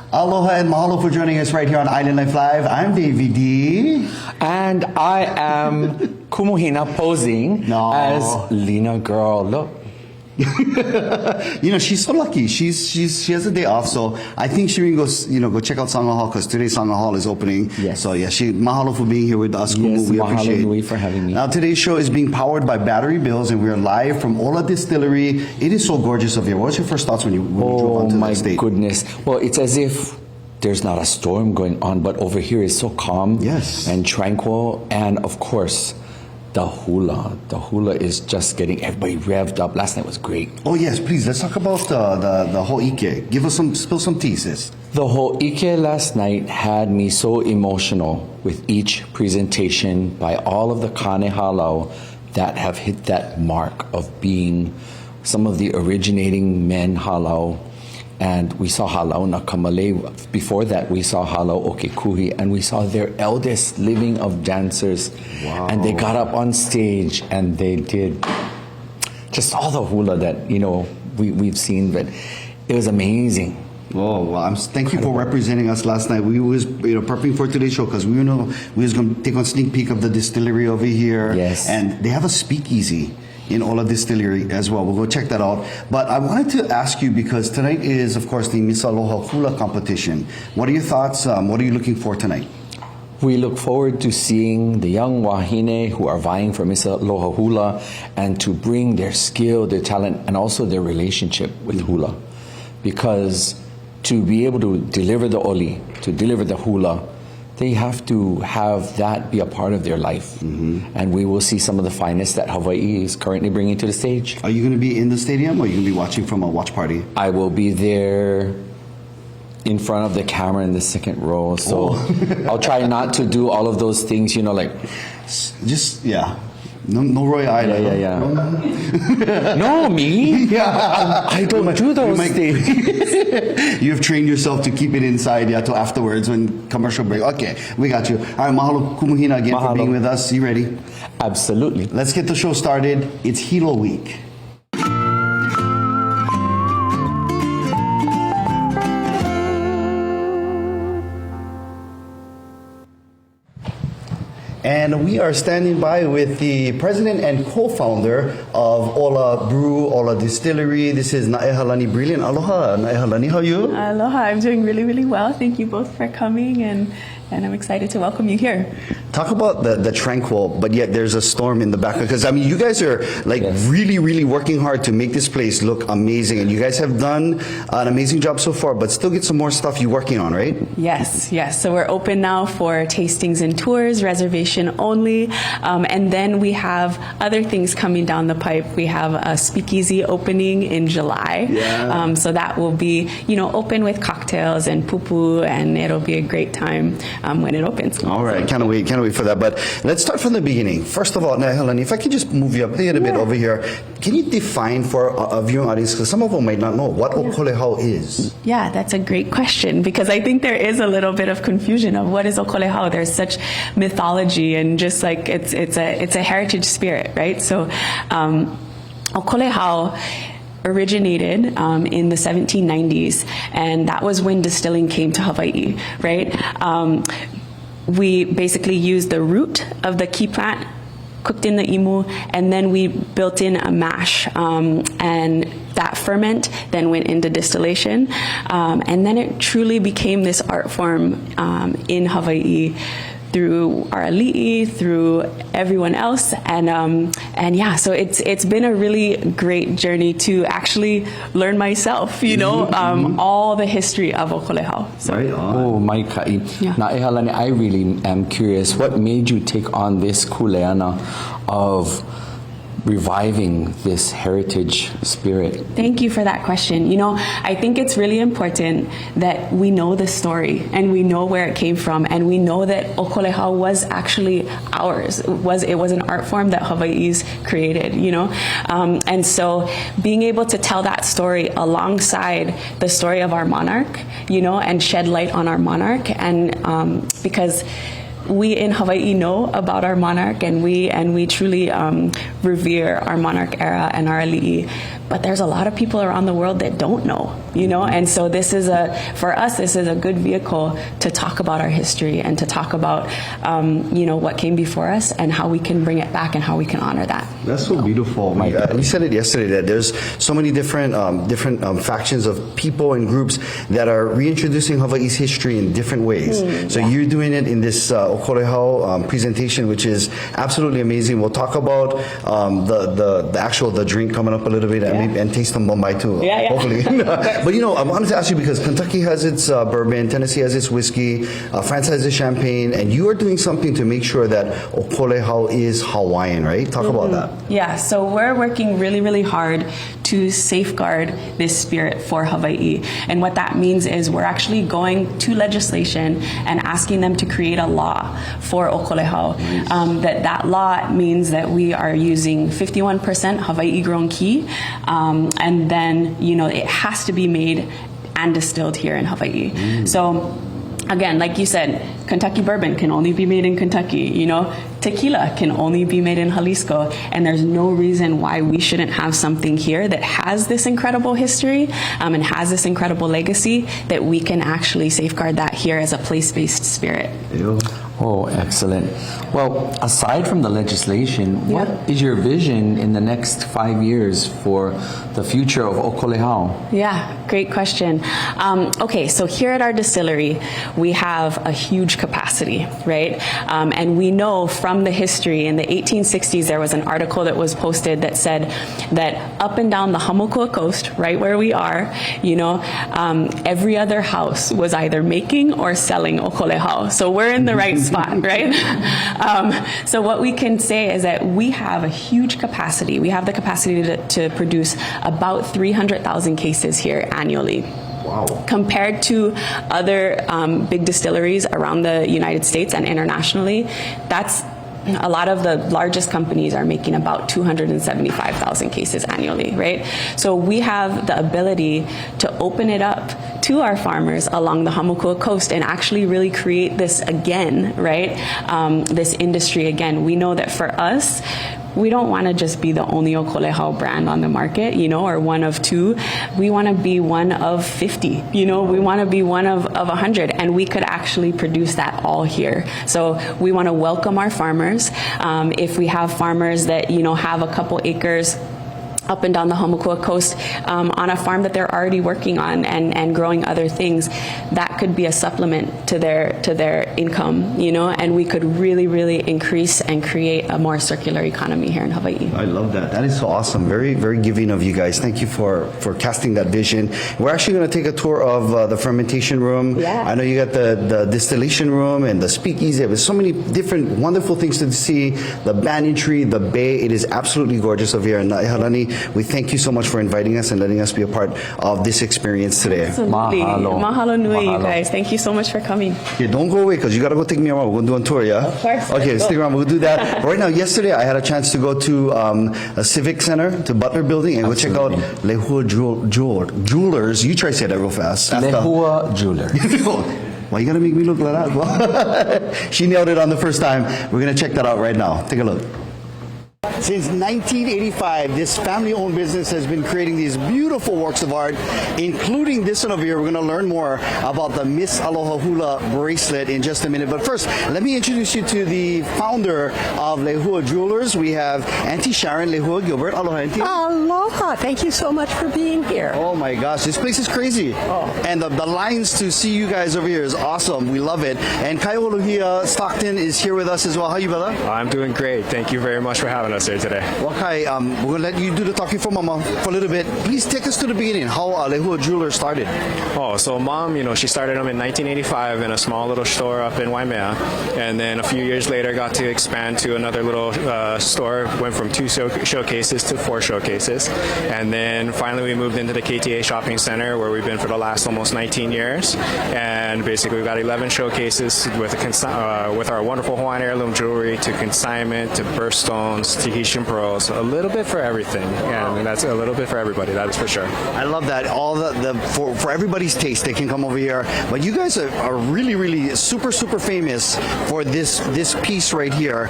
Aloha and mahalo for joining us right here on Island Life Live. I'm Davey D. And I am Kumu Hina posing as Lena Girl. Look. You know, she's so lucky. She has a day off, so I think she will go check out Sangha Hall because today Sangha Hall is opening. Yes. So yeah, mahalo for being here with us. Yes, Kumu. We mahalo appreciate nui for having me. Now today's show is being powered by Battery Bills, and we are live from Ola Distillery. It is so gorgeous of here. What's your first thoughts when you drove onto the state? Oh my goodness! Well, it's as if there's not a storm going on, but over here is so calm, and tranquil, and of course. The hula is just getting everybody revved up. Last night was great. Oh yes, please, let's talk about the ho'ike. Spill some tea, sis. The ho'ike last night had me so emotional with each presentation by all of the kane halau that have hit that mark of being some of the originating men halau. And we saw halau nakamale. Before that, we saw halau okekuhi, and we saw their eldest living of dancers. Wow. And they got up on stage and they did just all the hula that we've seen. But it was amazing. Oh, well, thank you for representing us last night. We was prepping for today's show because we was going to take a sneak peek of the distillery over here. Yes. And they have a speakeasy in Ola Distillery as well. We'll go check that out. But I wanted to ask you, because tonight is, of course, the Miss Aloha Hula competition. What are your thoughts? What are you looking for tonight? We look forward to seeing the young wahine who are vying for Miss Aloha Hula and to bring their skill, their talent, and also their relationship with hula. Because to be able to deliver the oli, to deliver the hula, they have to have that be a part of their life. And we will see some of the finest that Hawaii is currently bringing to the stage. Are you going to be in the stadium, or are you going to be watching from a watch party? I will be there in front of the camera in the second row. So I'll try not to do all of those things, No Roy Island. Yeah. No, me? Yeah. I don't do those things. You've trained yourself to keep it inside, till afterwards when commercial break. Okay, we got you. All right, mahalo Kumu Hina again for being with us. You ready? Absolutely. Let's get the show started. It's Hilo Week. And we are standing by with the president and co-founder of Ola Brew, Ola Distillery. This is Naehalani Brilliant. Aloha, Naehalani, how are you? Aloha, I'm doing really, really well. Thank you both for coming, and I'm excited to welcome you here. Talk about the tranquil, but yet there's a storm in the back. Because, you guys are really, really working hard to make this place look amazing. And you guys have done an amazing job so far, but still get some more stuff you're working on, right? Yes. So we're open now for tastings and tours, reservation only. And then we have other things coming down the pipe. We have a speakeasy opening in July. Yeah. So that will be, open with cocktails and pupu, and it'll be a great time when it opens. All right, can't wait for that. But let's start from the beginning. First of all, Naehalani, if I can just move you up a little bit over here, can you define for a viewing audience, because some of them might not know, what Okolehao is? Yeah, that's a great question, because I think there is a little bit of confusion of what is Okolehao. There's such mythology and just it's a heritage spirit, right? So Okolehao originated in the 1790s, and that was when distilling came to Hawaii, right? We basically used the root of the key plant, cooked in the imu, and then we built in a mash, and that ferment then went into distillation, and then it truly became this art form in Hawaii through our ali'i, through everyone else, and yeah, so it's been a really great journey to actually learn myself, all the history of Okolehao. So. Right on. Oh, my ka'i. Naehalani, I really am curious. What made you take on this kuleana of reviving this heritage spirit? Thank you for that question. I think it's really important that we know the story and we know where it came from, and we know that Okolehao was actually ours. It was an art form that Hawaii's created, and so being able to tell that story alongside the story of our monarch, and shed light on our monarch, and because we in Hawaii know about our monarch, and we truly revere our monarch era and our ali'i. but there's a lot of people around the world that don't know, and so for us, this is a good vehicle to talk about our history and to talk about, what came before us and how we can bring it back and how we can honor that. That's so beautiful. We said it yesterday that there's so many different factions of people and groups that are reintroducing Hawaii's history in different ways. So you're doing it in this Okolehao presentation, which is absolutely amazing. We'll talk about the drink coming up a little bit and taste some Bombay too. Hopefully. But I wanted to ask you, because Kentucky has its bourbon, Tennessee has its whiskey, France has its champagne, and you are doing something to make sure that Okolehao is Hawaiian, right? Talk about that. Yeah, so we're working really, really hard to safeguard this spirit for Hawaii. And what that means is we're actually going to legislation and asking them to create a law for Okolehao. That law means that we are using 51% Hawaii grown key, and then it has to be made and distilled here in Hawaii. So again, like you said, Kentucky bourbon can only be made in Kentucky, tequila can only be made in Jalisco, and there's no reason why we shouldn't have something here that has this incredible history and has this incredible legacy, that we can actually safeguard that here as a place-based spirit. Oh, excellent. Well, aside from the legislation, what is your vision in the next 5 years for the future of Okolehao? Yeah, great question. Okay, so here at our distillery, we have a huge capacity, right? And we know from the history, in the 1860s, there was an article that was posted that said that up and down the Hamakua coast, right where we are, every other house was either making or selling Okolehao. So we're in the right spot, right? So what we can say is that we have a huge capacity. We have the capacity to produce about 300,000 cases here annually. Wow. Compared to other big distilleries around the United States and internationally, that's a lot of the largest companies are making about 275,000 cases annually, right? So we have the ability to open it up to our farmers along the Hamakua coast and actually really create this again, right? This industry again. We know that for us, we don't want to just be the only Okolehao brand on the market, or one of two. We want to be one of 50, we want to be one of 100, and we could actually produce that all here. So we want to welcome our farmers. If we have farmers that, have a couple acres up and down the Hamakua coast on a farm that they're already working on and growing other things, that could be a supplement to their income, and we could really, really increase and create a more circular economy here in Hawaii. I love that. That is so awesome. Very, very giving of you guys. Thank you for casting that vision. We're actually going to take a tour of the fermentation room. Yeah. I know you got the distillation room and the speakeasy. There's so many different wonderful things to see. The banyan tree, the bay. It is absolutely gorgeous over here. And Ihalani, we thank you so much for inviting us and letting us be a part of this experience today. Absolutely. Mahalo nui, you Mahalo. guys. Thank you so much for coming. Yeah, don't go away because you got to go take me around. We're going to do a tour, yeah? Of course. Okay, Let's stick go. around. We'll do that. Right now, yesterday, I had a chance to go to a civic center, to Butler Building, and go check out Lehua Jewelers. You try to say that real fast. Lehua Jewelers. Why you got to make me look like that? Well, she nailed it on the first time. We're going to check that out right now. Take a look. Since 1985, this family-owned business has been creating these beautiful works of art, including this one over here. We're going to learn more about the Miss Aloha Hula bracelet in just a minute. But first, let me introduce you to the founder of Lehua Jewelers. We have Auntie Sharon Lehua Gilbert. Aloha, Auntie. Aloha. Thank you so much for being here. Oh my gosh, this place is crazy. And the lines to see you guys over here is awesome. We love it. And Kaioluhia Stockton is here with us as well. How are you, brother? I'm doing great. Thank you very much for having us here today. Well, Kai, we're going to let you do the talking for Mama for a little bit. Please take us to the beginning, how Lehua Jewelers started. Oh, so Mom, she started them in 1985 in a small little store up in Waimea. And then a few years later got to expand to another little store, went from 2 showcases to 4 showcases. And then finally we moved into the KTA shopping center where we've been for the last almost 19 years. And basically we've got 11 showcases with our wonderful Hawaiian heirloom jewelry, to consignment, to birthstones, Tahitian pearls, a little bit for everything, and that's a little bit for everybody. That is for sure. I love that. All for everybody's taste, they can come over here. But you guys are really super famous for this piece right here.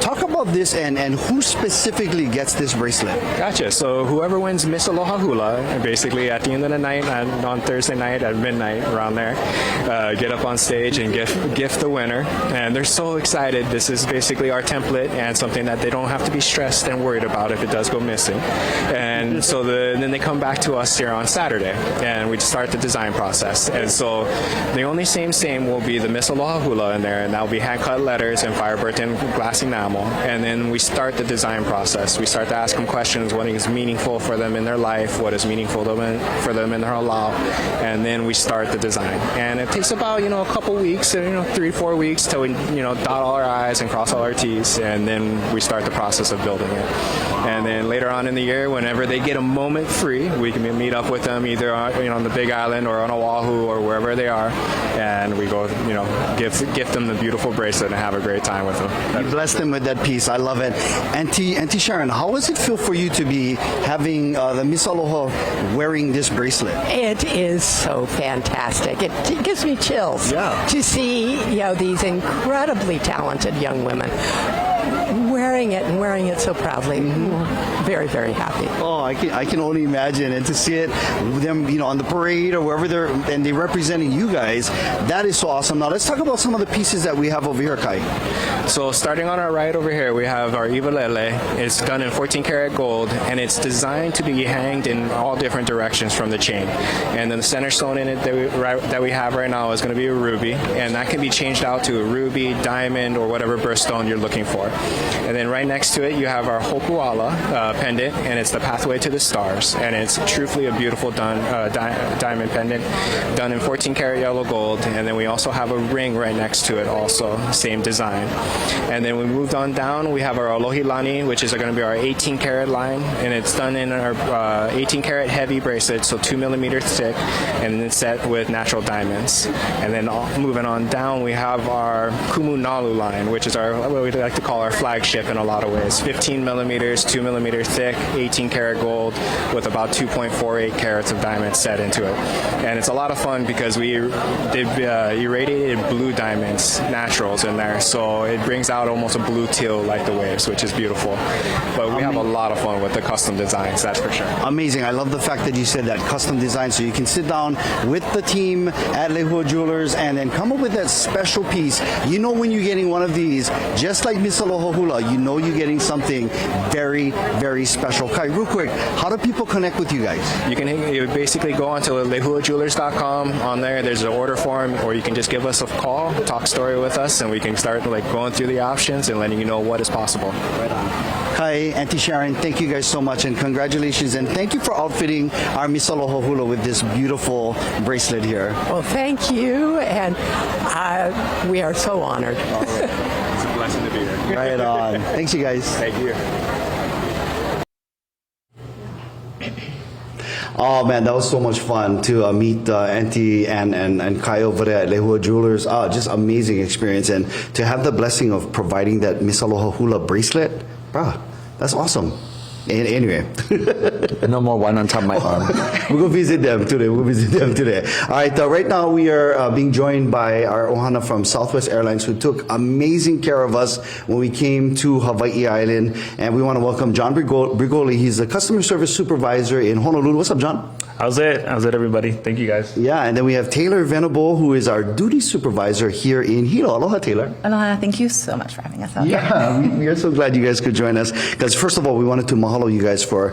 Talk about this and who specifically gets this bracelet. Gotcha. So whoever wins Miss Aloha Hula, basically at the end of the night, on Thursday night at midnight, around there, get up on stage and gift the winner. And they're so excited. This is basically our template and something that they don't have to be stressed and worried about if it does go missing. And so then they come back to us here on Saturday, and we start the design process. And so the only same will be the Miss Aloha Hula in there, and that will be hand-cut letters and fire-burnt-in glass enamel. And then we start the design process. We start to ask them questions, what is meaningful for them in their life, what is meaningful for them in their halal, and then we start the design. And it takes about, a couple weeks, 3-4 weeks till we, dot all our I's and cross all our T's, and then we start the process of building it. And then later on in the year, whenever they get a moment free, we can meet up with them either on the Big Island or on Oahu or wherever they are, and we go, gift them the beautiful bracelet and have a great time with them. You bless them with that piece. I love it. Auntie Sharon, how does it feel for you to be having the Miss Aloha wearing this bracelet? It is so fantastic. It gives me chills to see these incredibly talented young women wearing it so proudly. Very, very happy. Oh, I can only imagine, and to see it, them, on the parade or wherever they're representing you guys, that is so awesome. Now let's talk about some of the pieces that we have over here, Kai. So starting on our right over here, we have our Iwalele. It's done in 14 karat gold, and it's designed to be hanged in all different directions from the chain. And then the center stone in it that we have right now is going to be a ruby, and that can be changed out to a ruby, diamond, or whatever birthstone you're looking for. And then right next to it, you have our Hopuala pendant, and it's the Pathway to the Stars. And it's truthfully a beautiful diamond pendant done in 14 karat yellow gold. And then we also have a ring right next to it also, same design. And then we moved on down, we have our Alohilani, which is going to be our 18 karat line. And it's done in our 18 karat heavy bracelet, so 2 millimeters thick, and it's set with natural diamonds. And then moving on down, we have our Kumu Nalu line, which is what we like to call our flagship in a lot of ways. 15 millimeters, 2 millimeters thick, 18 karat gold with about 2.48 carats of diamonds set into it. And it's a lot of fun because we did irradiated blue diamonds, naturals in there, so it brings out almost a blue teal like the waves, which is beautiful. But we have a lot of fun with the custom designs, that's for sure. Amazing. I love the fact that you said that custom design, so you can sit down with the team at Lehua Jewelers and then come up with that special piece. When you're getting one of these, just like Miss Aloha Hula, you're getting something very, very special. Kai, real quick, how do people connect with you guys? You basically go onto lehuajewelers.com. On there, there's an order form, or you can just give us a call, talk story with us, and we can start going through the options and letting you know what is possible. Right on. Kai, Auntie Sharon, thank you guys so much, and congratulations, and thank you for outfitting our Miss Aloha Hula with this beautiful bracelet here. Well, thank you, and we are so honored. It's a blessing to be here. Right on. Thanks, you guys. Thank you. Oh man, that was so much fun to meet Auntie and Kai over there at Lehua Jewelers. Just amazing experience, and to have the blessing of providing that Miss Aloha Hula bracelet, that's awesome. Anyway. No more one on top of my arm. We'll go visit them today. All right, right now we are being joined by our ohana from Southwest Airlines, who took amazing care of us when we came to Hawaii Island. And we want to welcome John Brigoli. He's the customer service supervisor in Honolulu. What's up, John? How's it, everybody? Thank you, guys. Yeah, and then we have Taylor Venable, who is our duty supervisor here in Hilo. Aloha, Taylor. Aloha, thank you so much for having us out. Yeah, we are so glad you guys could join us. Because first of all, we wanted to mahalo you guys for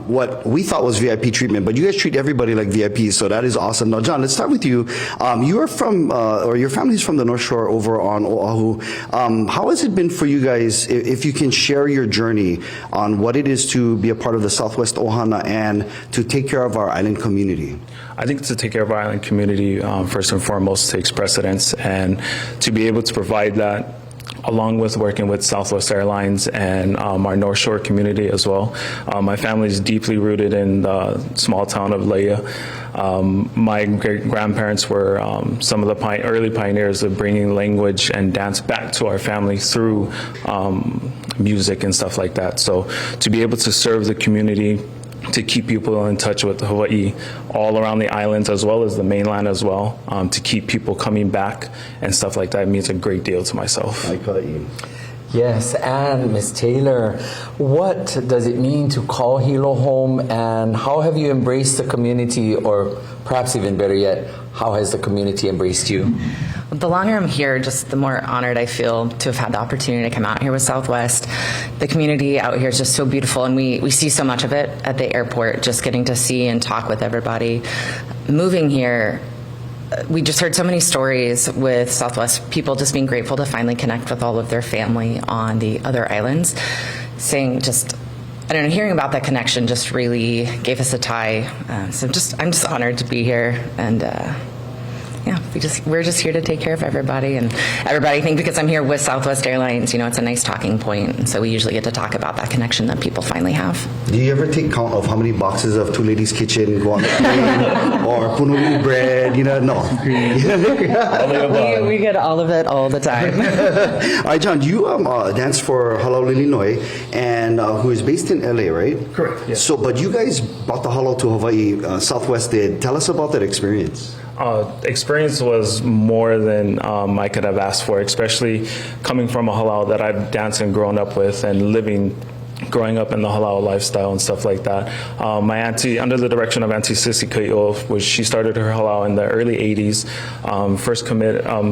what we thought was VIP treatment, but you guys treat everybody like VIPs, so that is awesome. Now, John, let's start with you. You are from, or your family's from the North Shore over on Oahu. How has it been for you guys, if you can share your journey on what it is to be a part of the Southwest Ohana and to take care of our island community? I think to take care of our island community, first and foremost, takes precedence, and to be able to provide that, along with working with Southwest Airlines and our North Shore community as well. My family is deeply rooted in the small town of Lehua. My great-grandparents were some of the early pioneers of bringing language and dance back to our family through music and stuff like that. So to be able to serve the community, to keep people in touch with Hawaii all around the islands as well as the mainland as well, to keep people coming back and stuff like that means a great deal to myself. I caught you. Yes, and Ms. Taylor, what does it mean to call Hilo home, and how have you embraced the community, or perhaps even better yet, how has the community embraced you? The longer I'm here, just the more honored I feel to have had the opportunity to come out here with Southwest. The community out here is just so beautiful, and we see so much of it at the airport, just getting to see and talk with everybody. Moving here, we just heard so many stories with Southwest, people just being grateful to finally connect with all of their family on the other islands, saying just, I don't know, hearing about that connection just really gave us a tie. So I'm just honored to be here, and yeah, we're just here to take care of everybody, and everybody, I think because I'm here with Southwest Airlines, you know, it's a nice talking point, and so we usually get to talk about that connection that people finally have. Do you ever take count of how many boxes of Two Ladies Kitchen go on the plane, or Punui bread? You know, no. We get all of it all the time. All right, John, you dance for Halau Illinois, and who is based in LA, right? Correct, yes. So, but you guys brought the halau to Hawaii. Southwest did. Tell us about that experience. Experience was more than I could have asked for, especially coming from a halau that I've danced and grown up with, and growing up in the halau lifestyle and stuff like that. My auntie, under the direction of Auntie Sissy Kaio, which she started her halau in the early 80s,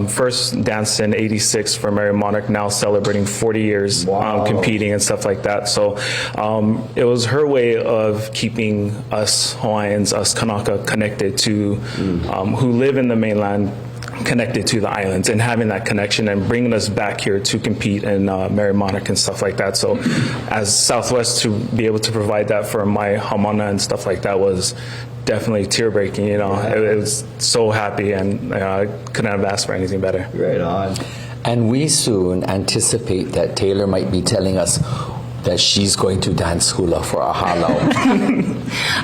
first danced in 86 for Merrie Monarch, now celebrating 40 years competing and stuff like that. So it was her way of keeping us Hawaiians, us Kanaka, connected to who live in the mainland, connected to the islands, and having that connection and bringing us back here to compete in Merrie Monarch and stuff like that. So as Southwest, to be able to provide that for my hamana and stuff like that was definitely tear-breaking, you know. It was so happy, and I couldn't have asked for anything better. Right on. And we soon anticipate that Taylor might be telling us that she's going to dance hula for a halau.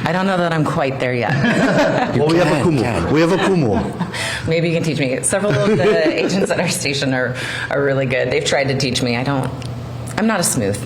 I don't know that I'm quite there yet. Well, we have a kumu. We have a kumu. Maybe you can teach me. Several of the agents at our station are really good. They've tried to teach me. I'm not as smooth.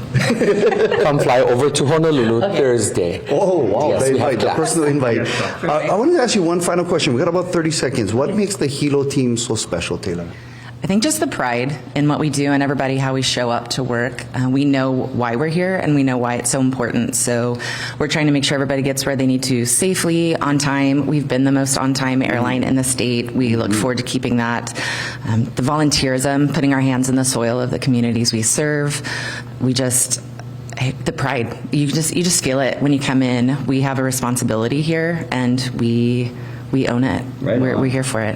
Come fly over to Honolulu Thursday. Oh, wow. Yes, we have the class. personal invite. I wanted to ask you one final question. We got about 30 seconds. What makes the Hilo team so special, Taylor? I think just the pride in what we do and everybody, how we show up to work. We know why we're here, and we know why it's so important. So we're trying to make sure everybody gets where they need to safely, on time. We've been the most on-time airline in the state. We look forward to keeping that. The volunteerism, putting our hands in the soil of the communities we serve. The pride, you just feel it when you come in. We have a responsibility here, and we own it. Right on. We're here for it.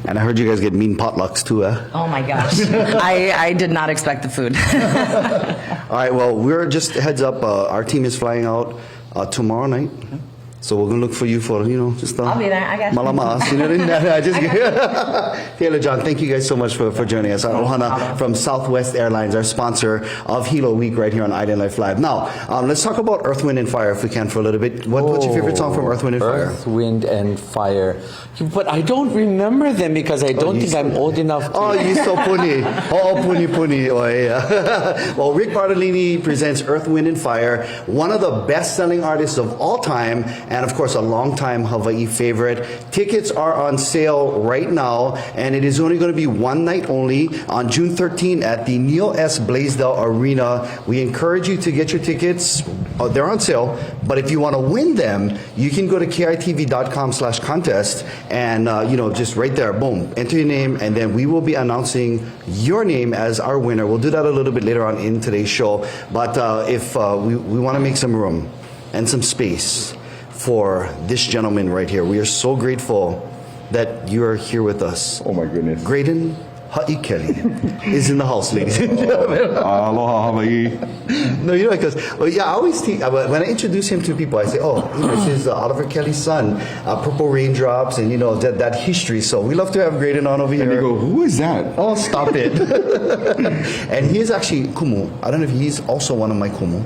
And I heard you guys get mean potlucks too, huh? Oh my gosh. I did not expect the food. All right, well, we're just heads up. Our team is flying out tomorrow night. So we're going to look for you for, just I'll be there. I got you. Malamaas. Taylor, John, thank you guys so much for joining us. Ohana from Southwest Airlines, our sponsor of Hilo Week right here on Island Life Live. Now, let's talk about Earth, Wind, and Fire if we can for a little bit. What's your favorite song from Earth, Wind, and Fire? Earth, Wind, and Fire. But I don't remember them because I don't think I'm old enough to... Oh, you so puni. Oh, puni. Oh, yeah. Well, Rick Bartolini presents Earth, Wind, and Fire, one of the best-selling artists of all time, and of course, a longtime Hawaii favorite. Tickets are on sale right now, and it is only going to be one night only on June 13 at the Neil S. Blaisdell Arena. We encourage you to get your tickets. They're on sale, but if you want to win them, you can go to kitv.com/contest, and just right there, boom, enter your name, and then we will be announcing your name as our winner. We'll do that a little bit later on in today's show, but if we want to make some room and some space for this gentleman right here. We are so grateful that you are here with us. Oh my goodness. Grayden Kelly is in the house, ladies and gentlemen. Aloha Hawaii. No, because I always think when I introduce him to people, I say, this is Oliver Kelly's son, Purple Raindrops, and that history. So we love to have Grayden on over here. And they go, who is that? Oh, stop it. And he is actually Kumu. I don't know if he's also one of my Kumu.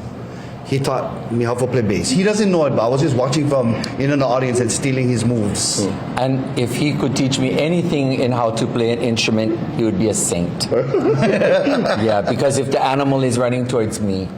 he taught me how to play bass. He doesn't know it, but I was just watching from in the audience and stealing his moves. And if he could teach me anything in how to play an instrument, he would be a saint. Yeah, because if the animal is running towards me,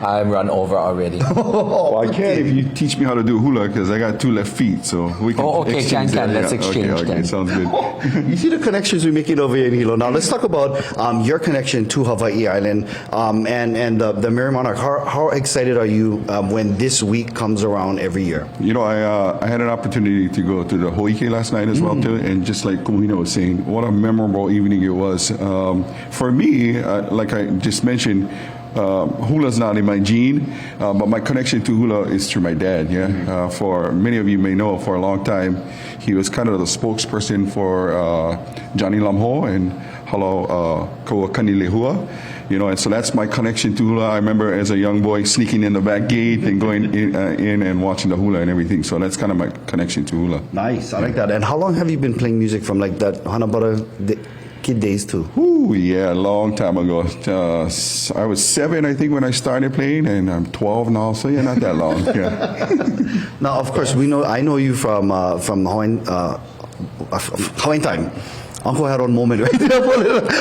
I run over already. Well, I can if you teach me how to do hula because I got 2 left feet, so we can. Okay, exchange that. let's exchange Okay, then. sounds good. You see the connections we're making over here in Hilo. Now let's talk about your connection to Hawaii Island and the Merrie Monarch. How excited are you when this week comes around every year? You know, I had an opportunity to go to the Hoike last night as well too, and just like Kumu Hina was saying, what a memorable evening it was. For me, like I just mentioned, hula's not in my gene, but my connection to hula is through my dad. Yeah, for many of you may know, for a long time, he was kind of the spokesperson for Johnny Lamho and Halo Kawakani Lehua. You know, and so that's my connection to hula. I remember as a young boy sneaking in the back gate and going in and watching the hula and everything. So that's kind of my connection to hula. Nice, I like that. And how long have you been playing music from like that Hanabara kid days too? Ooh, yeah, a long time ago. I was 7, I think, when I started playing, and I'm 12 now, so yeah, not that long. Yeah. Now, of course, I know you from Hawaiian time. Uncle had one moment, right?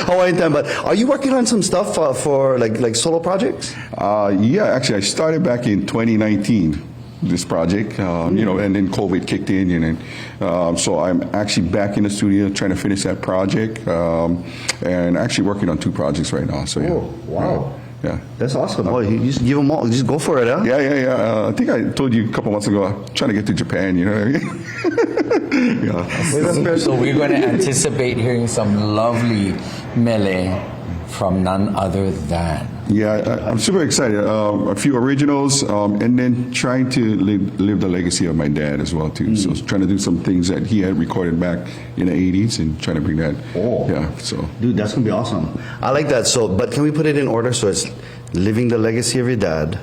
Hawaiian time. But are you working on some stuff for like solo projects? Yeah, actually, I started back in 2019. This project, you know, and then COVID kicked in, and so I'm actually back in the studio trying to finish that project, and actually working on 2 projects right now. So yeah. Oh, wow. Yeah. That's awesome. Oh, you just give them all. Just go for it, huh? Yeah. I think I told you a couple months ago, I'm trying to get to Japan, you know what I mean? Yeah. So we're going to anticipate hearing some lovely mele from none other than. Yeah, I'm super excited. A few originals, and then trying to live the legacy of my dad as well too. So trying to do some things that he had recorded back in the 80s and trying to bring that. Oh. Yeah, so. Dude, that's gonna be awesome. I like that. So, but can we put it in order? So it's living the legacy of your dad,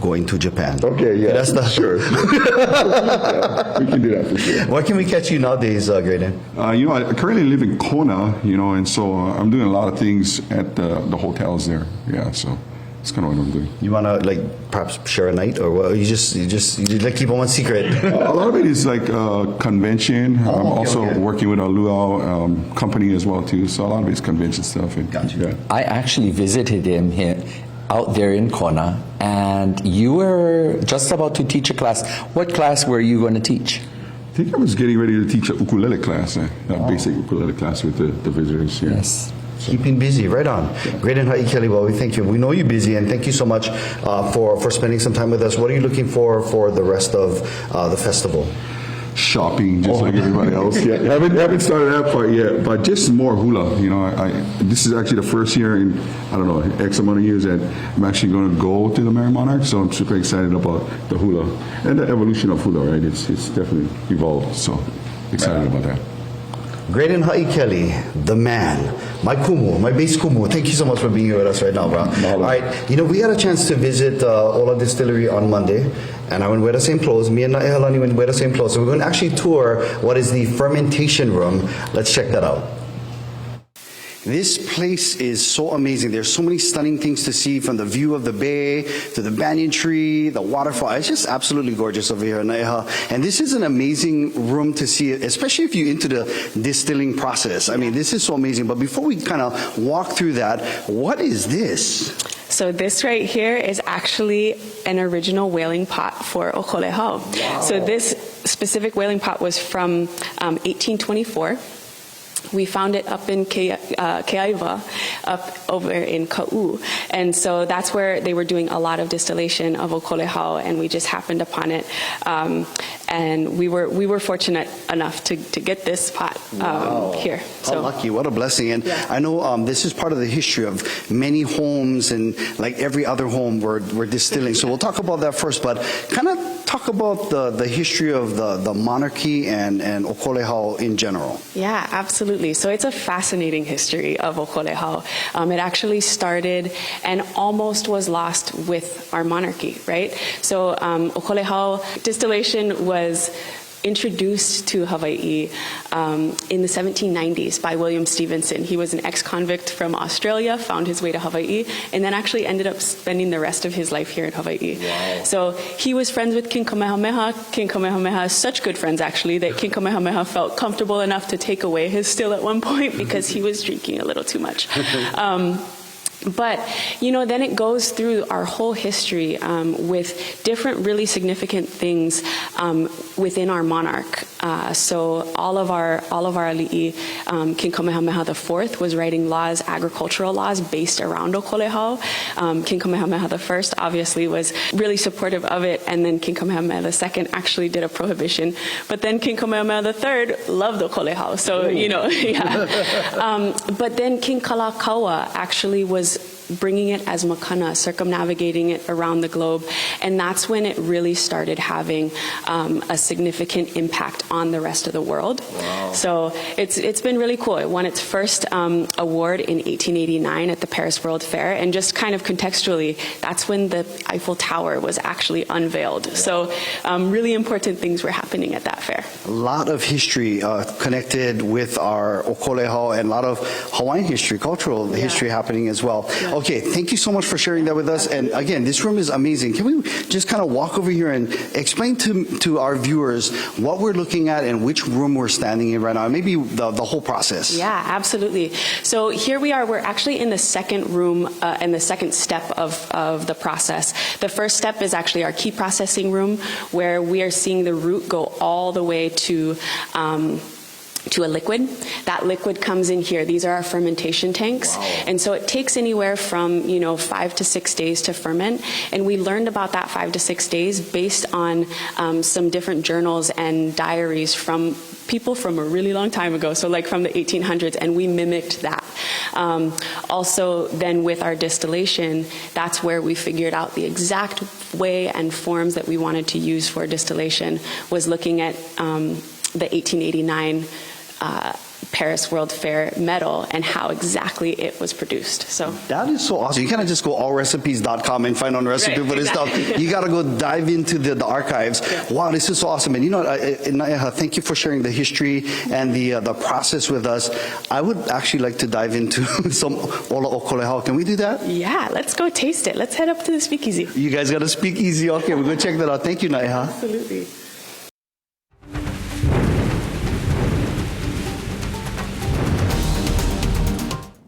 going to Japan. Okay, yeah, That's the sure. Yeah, we can do that for sure. Where can we catch you nowadays, Grayden? You know, I currently live in Kona, you know, and so I'm doing a lot of things at the hotels there. Yeah, so that's kind of what I'm doing. You wanna like perhaps share a night, or what? You just like keep on one secret. A lot of it is like convention. I'm also working with a luau company as well too. So a lot of it is convention stuff. And, Gotcha. Yeah. I actually visited him here out there in Kona, and you were just about to teach a class. What class were you going to teach? I think I was getting ready to teach a ukulele class, a basic ukulele class with the visitors. Yeah. Yes. Keeping busy, right on. Grayden Kelly, well, we thank you. We know you're busy, and thank you so much for spending some time with us. What are you looking for the rest of the festival? Shopping, just like everybody else. Yeah, haven't started that part yet, but just more hula. You know, this is actually the first year in I don't know X amount of years that I'm actually going to go to the Merrie Monarch. So I'm super excited about the hula and the evolution of hula. Right, it's definitely evolved. So excited about that. Grayden Kelly, the man, my kumu, my base kumu. Thank you so much for being here with us right now, bro. All right, you know, we had a chance to visit Ola Distillery on Monday, and I went wear the same clothes. Me and Na'ihalani went wear the same clothes. So we're going to actually tour what is the fermentation room. Let's check that out. This place is so amazing. There's so many stunning things to see, from the view of the bay to the banyan tree, the waterfall. It's just absolutely gorgeous over here in Naiha. And this is an amazing room to see, especially if you're into the distilling process. I mean, this is so amazing. But before we kind of walk through that, what is this? So this right here is actually an original whaling pot for Okolehao. Wow. So this specific whaling pot was from 1824. We found it up in Keaiwa, up over in Ka'u. And so that's where they were doing a lot of distillation of Okolehao, and we just happened upon it. And we were fortunate enough to get this pot here. So how lucky, what a blessing. And yeah. I know this is part of the history of many homes, and like every other home we're distilling. So we'll talk about that first, but kind of talk about the history of the monarchy and Okolehao in general. Yeah, absolutely. So it's a fascinating history of Okolehao. It actually started and almost was lost with our monarchy, right? So Okolehao distillation was introduced to Hawaii in the 1790s by William Stevenson. He was an ex-convict from Australia, found his way to Hawaii, and then actually ended up spending the rest of his life here in Hawaii. Wow. So he was friends with King Kamehameha. King Kamehameha is such good friends, actually, that King Kamehameha felt comfortable enough to take away his still at one point because he was drinking a little too much. But, you know, then it goes through our whole history with different really significant things within our monarch. So all of our ali'i, King Kamehameha IV was writing laws, agricultural laws based around Okolehao. King Kamehameha I obviously was really supportive of it, and then King Kamehameha II actually did a prohibition. But then King Kamehameha III loved Okolehao, so, you know, yeah. But then King Kalakaua actually was bringing it as makana, circumnavigating it around the globe, and that's when it really started having a significant impact on the rest of the world. Wow. So it's been really cool. It won its first award in 1889 at the Paris World Fair, and just kind of contextually, that's when the Eiffel Tower was actually unveiled. So really important things were happening at that fair. A lot of history connected with our Okolehao, and a lot of Hawaiian history, cultural history happening as well. Yeah. Okay, thank you so much for sharing that with us. And again, this room is amazing. Can we just kind of walk over here and explain to our viewers what we're looking at and which room we're standing in right now, maybe the whole process? Yeah, absolutely. So here we are. We're actually in the second room and the second step of the process. The first step is actually our key processing room, where we are seeing the root go all the way to a liquid. That liquid comes in here. These are our fermentation tanks. Wow. And so it takes anywhere from, 5 to 6 days to ferment. And we learned about that 5 to 6 days based on some different journals and diaries from people from a really long time ago, so like from the 1800s, and we mimicked that. Also, then with our distillation, that's where we figured out the exact way and forms that we wanted to use for distillation, was looking at the 1889 Paris World Fair medal and how exactly it was produced. So that is so awesome. You can't just go allrecipes.com and find on recipe for this stuff. You got to go dive into the archives. Yeah. Wow, this is so awesome. And thank you for sharing the history and the process with us. I would actually like to dive into some Ola Okolehao. Can we do that? Yeah, let's go taste it. Let's head up to the speakeasy. You guys got a speakeasy. Okay, we're going to check that out. Thank you, Naiha. Absolutely.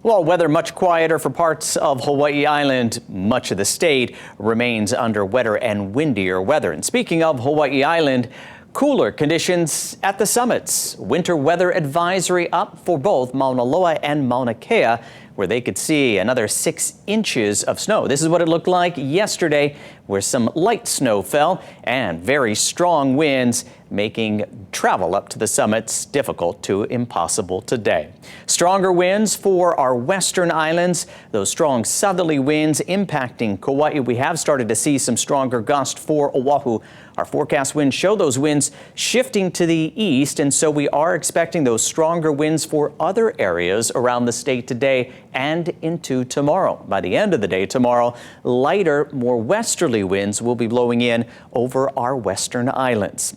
Well, weather much quieter for parts of Hawaii Island. Much of the state remains under wetter and windier weather. And speaking of Hawaii Island, cooler conditions at the summits. Winter weather advisory up for both Mauna Loa and Mauna Kea, where they could see another 6 inches of snow. This is what it looked like yesterday, where some light snow fell and very strong winds, making travel up to the summits difficult to impossible today. Stronger winds for our western islands, those strong southerly winds impacting Kauai. We have started to see some stronger gusts for Oahu. Our forecast winds show those winds shifting to the east, and so we are expecting those stronger winds for other areas around the state today and into tomorrow. By the end of the day tomorrow, lighter, more westerly winds will be blowing in over our western islands.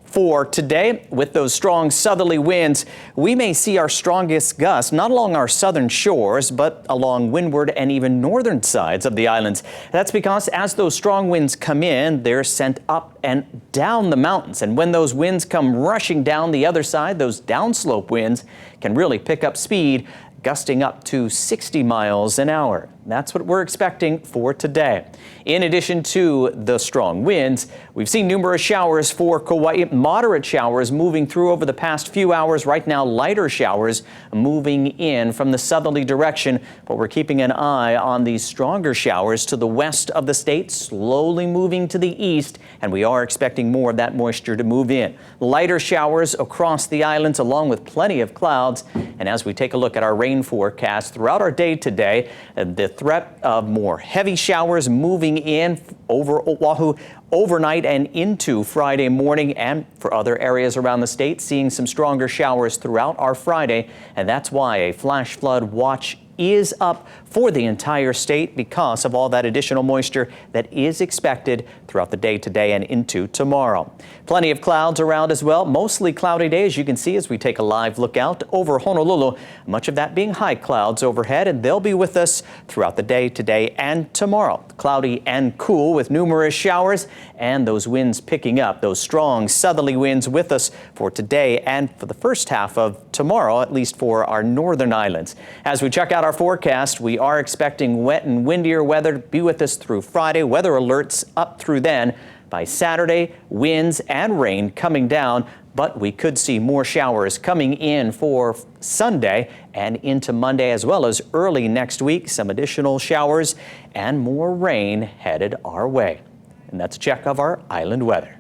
For today, with those strong southerly winds, we may see our strongest gusts not along our southern shores, but along windward and even northern sides of the islands. That's because as those strong winds come in, they're sent up and down the mountains. And when those winds come rushing down the other side, those downslope winds can really pick up speed, gusting up to 60 miles an hour. That's what we're expecting for today. In addition to the strong winds, we've seen numerous showers for Kauai, moderate showers moving through over the past few hours. Right now, lighter showers moving in from the southerly direction, but we're keeping an eye on these stronger showers to the west of the state, slowly moving to the east, and we are expecting more of that moisture to move in. Lighter showers across the islands, along with plenty of clouds. And as we take a look at our rain forecast throughout our day today, the threat of more heavy showers moving in over Oahu overnight and into Friday morning, and for other areas around the state, seeing some stronger showers throughout our Friday. And that's why a flash flood watch is up for the entire state because of all that additional moisture that is expected throughout the day today and into tomorrow. Plenty of clouds around as well. Mostly cloudy day, as you can see as we take a live look out over Honolulu. Much of that being high clouds overhead, and they'll be with us throughout the day today and tomorrow. Cloudy and cool with numerous showers and those winds picking up, those strong southerly winds with us for today and for the first half of tomorrow, at least for our northern islands. As we check out our forecast, we are expecting wet and windier weather to be with us through Friday. Weather alerts up through then. By Saturday, winds and rain coming down, but we could see more showers coming in for Sunday and into Monday, as well as early next week. Some additional showers and more rain headed our way. And that's a check of our island weather.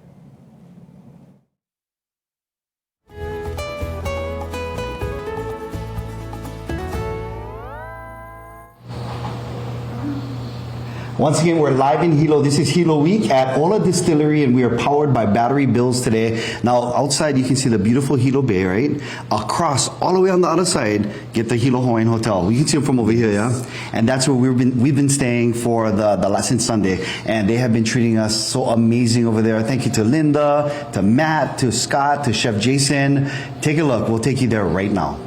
Once again, we're live in Hilo. This is Hilo Week at Ola Distillery, and we are powered by battery bills today. Now, outside you can see the beautiful Hilo Bay, right? Across, all the way on the other side, get the Hilo Hawaiian Hotel. We can see it from over here, yeah? And that's where we've been staying for the lesson Sunday, and they have been treating us so amazing over there. Thank you to Linda, to Matt, to Scott, to Chef Jason. Take a look. We'll take you there right now.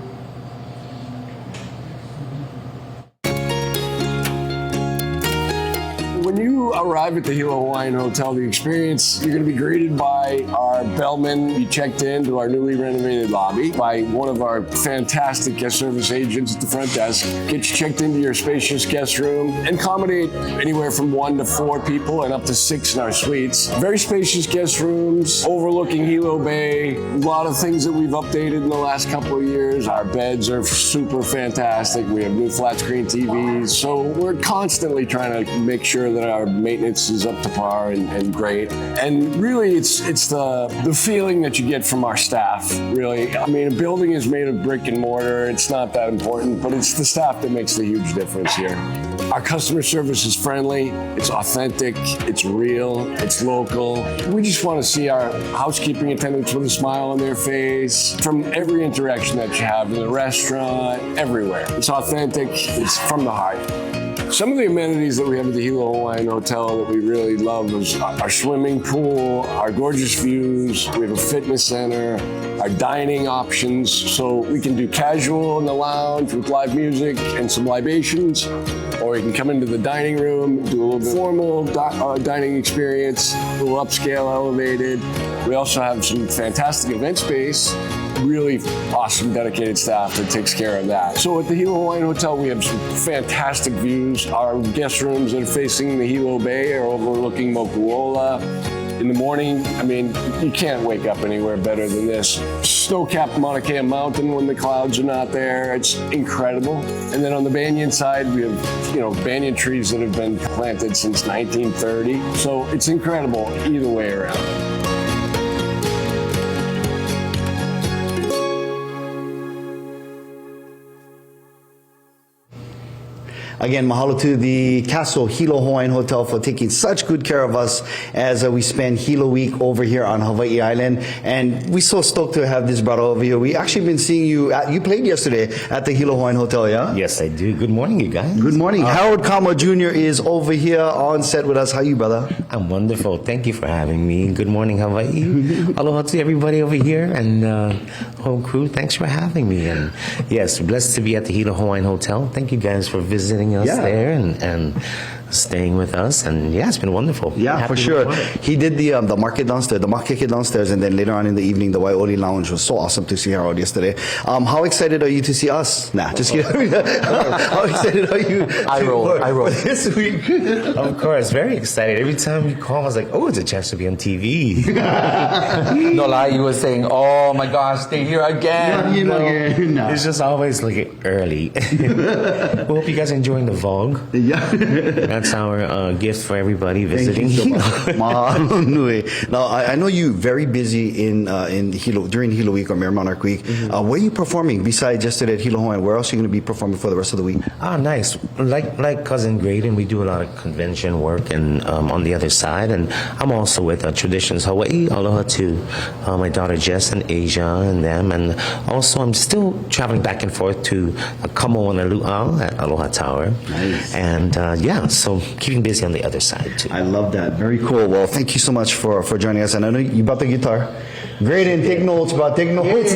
When you arrive at the Hilo Hawaiian Hotel, the experience, you're going to be greeted by our bellman. You checked in to our newly renovated lobby by one of our fantastic guest service agents at the front desk. Get you checked into your spacious guest room and accommodate anywhere from 1 to 4 people and up to 6 in our suites. Very spacious guest rooms overlooking Hilo Bay. A lot of things that we've updated in the last couple of years. Our beds are super fantastic. We have new flat screen TVs. So we're constantly trying to make sure that our maintenance is up to par and great. And really, it's the feeling that you get from our staff, really. I mean, a building is made of brick and mortar. It's not that important, but it's the staff that makes the huge difference here. Our customer service is friendly, it's authentic, it's real, it's local. We just want to see our housekeeping attendants with a smile on their face from every interaction that you have in the restaurant, everywhere. It's authentic, it's from the heart. Some of the amenities that we have at the Hilo Hawaiian Hotel that we really love is our swimming pool, our gorgeous views, we have a fitness center, our dining options, so we can do casual in the lounge with live music and some libations, or you can come into the dining room, do a little bit formal dining experience, a little upscale, elevated. We also have some fantastic event space, really awesome dedicated staff that takes care of that. So at the Hilo Hawaiian Hotel, we have some fantastic views. Our guest rooms that are facing the Hilo Bay are overlooking Mokuola. In the morning, I mean, you can't wake up anywhere better than this. Snow-capped Mauna Kea Mountain when the clouds are not there. It's incredible. And then on the banyan side, we have, banyan trees that have been planted since 1930. So it's incredible either way around. Again, mahalo to the Castle Hilo Hawaiian Hotel for taking such good care of us as we spend Hilo Week over here on Hawaii Island. And we're so stoked to have this brother over here. We actually been seeing you, you played yesterday at the Hilo Hawaiian Hotel, yeah? Yes, I do. Good morning, you guys. Good morning. Harold Kama Jr. is over here on set with us. How are you, brother? I'm wonderful. Thank you for having me. Good morning, Hawaii. Aloha to everybody over here and whole crew. Thanks for having me. And yes, blessed to be at the Hilo Hawaiian Hotel. Thank you guys for visiting us there and staying with us, and it's been wonderful. Yeah, Happy for sure. He did the market downstairs, the market downstairs, and then later on in the evening, the Waioli Lounge. Was so awesome to see Harold yesterday. How excited are you to see us? Nah, just kidding. How excited are you? I roll. This week. Of course, very excited. Every time you call, I was like, oh, it's a chance to be on TV. No lie, you were saying, oh my gosh, they're here again. No. It's just always like early. We hope you guys are enjoying the Vogue. Yeah. That's our gift for everybody visiting. Thank you so much. Mahalo nui. Now, I know you very busy in Hilo, during Hilo Week or Merrie Monarch Week. Where are you performing besides yesterday at Hilo Hawaiian? Where else are you going to be performing for the rest of the week? Nice. Like Cousin Grayden, we do a lot of convention work and on the other side. And I'm also with Traditions Hawaii. Aloha to my daughter Jess and Asia and them. And also I'm still traveling back and forth to Kumu Hina at Aloha Tower. Nice. And so keeping busy on the other side too. I love that. Very cool. Well, thank you so much for joining us. And I know you brought the guitar. Grayden, take notes, bro. Take notes.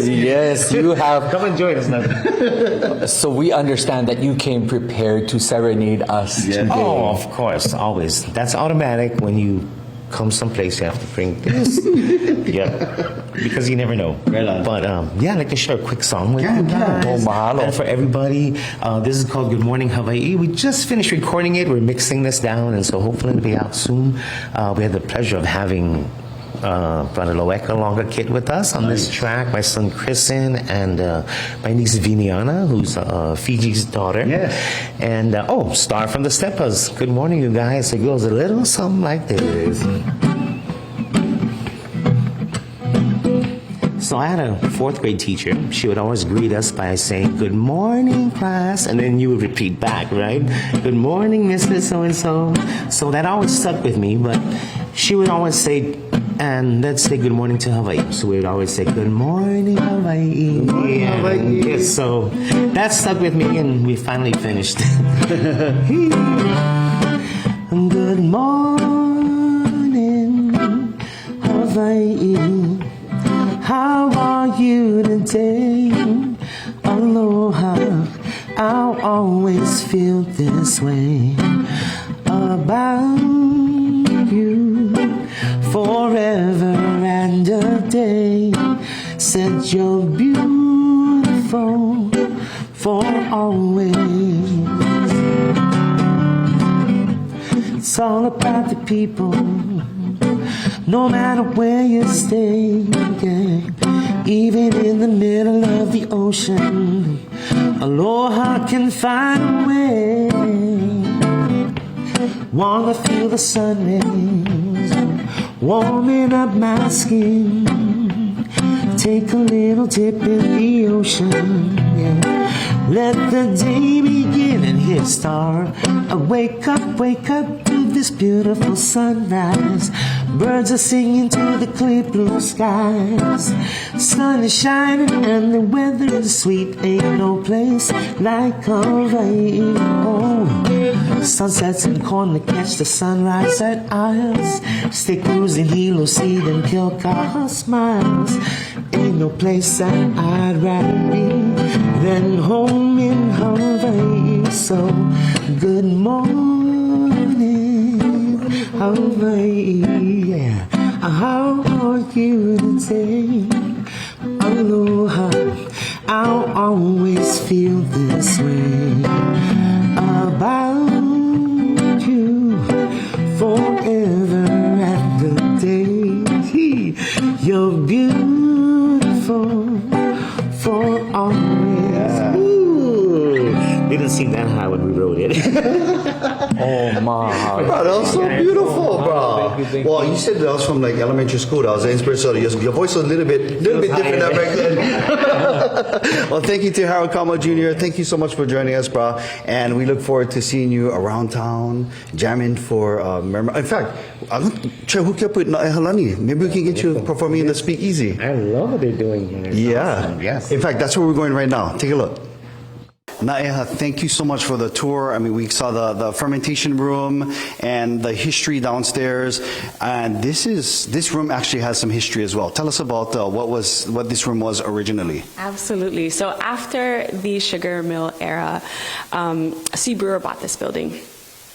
Yes, you have. Come and join us now. So we understand that you came prepared to serenade us today. Oh, of course, always. That's automatic. When you come someplace, you have to bring this. Yeah, because you never know. Right on. But I'd like to share a quick song with you guys. Oh, mahalo. And for everybody, this is called Good Morning Hawaii. We just finished recording it. We're mixing this down, and so hopefully it'll be out soon. We had the pleasure of having Brother Loeka Longa-Kit with us on this track, my son Chrisen, and my niece Viniana, who's Fiji's daughter. Yes. And Star from the Stepas. Good morning, you guys. It goes a little something like this. So I had a 4th grade teacher. She would always greet us by saying, "Good morning, class," and then you would repeat back, right? "Good morning, Mr. So-and-so." So that always stuck with me, but she would always say, and let's say good morning to Hawaii. So we would always say, "Good morning, Hawaii." Good morning, Hawaii. Yes, so that stuck with me, and we finally finished. Good morning, Hawaii. How are you today? Aloha. I'll always feel this way about you forever and a day. Said you're beautiful for always. It's all about the people. No matter where you stay, yeah. Even in the middle of the ocean, aloha can find a way. Wanna feel the sun rays warming up my skin. Take a little dip in the ocean, yeah. Let the day begin and hit star. Wake up to this beautiful sunrise. Birds are singing to the clear blue skies. Sun is shining and the weather is sweet. Ain't no place like Hawaii. Oh, sunsets in corner catch the sunrise at Isles. Stay cruising Hilo, see them kill Kaha smiles. Ain't no place that I'd rather be than home in Hawaii. So good morning, Hawaii. Yeah. How are you today? Aloha. I'll always feel this way about you forever and a day. You're beautiful for always. Ooh. Didn't seem that high when we wrote it. Oh my! Bro, that was so beautiful, bro. Thank you. Well, you said that was from like elementary school. That was the inspiration. Your voice was a little bit different than back then. Well, thank you to Harold Kamo Jr. Thank you so much for joining us, bro. And we look forward to seeing you around town, jamming for. In fact, I'm going to try to hook you up with Halani. Maybe we can get you performing in the Speakeasy. I love what they're doing here. It's awesome. Yes. In fact, that's where we're going right now. Take a look. Naeha, thank you so much for the tour. I mean, we saw the fermentation room and the history downstairs. And this room actually has some history as well. Tell us about what this room was originally. Absolutely. So after the sugar mill era, C. Brewer bought this building.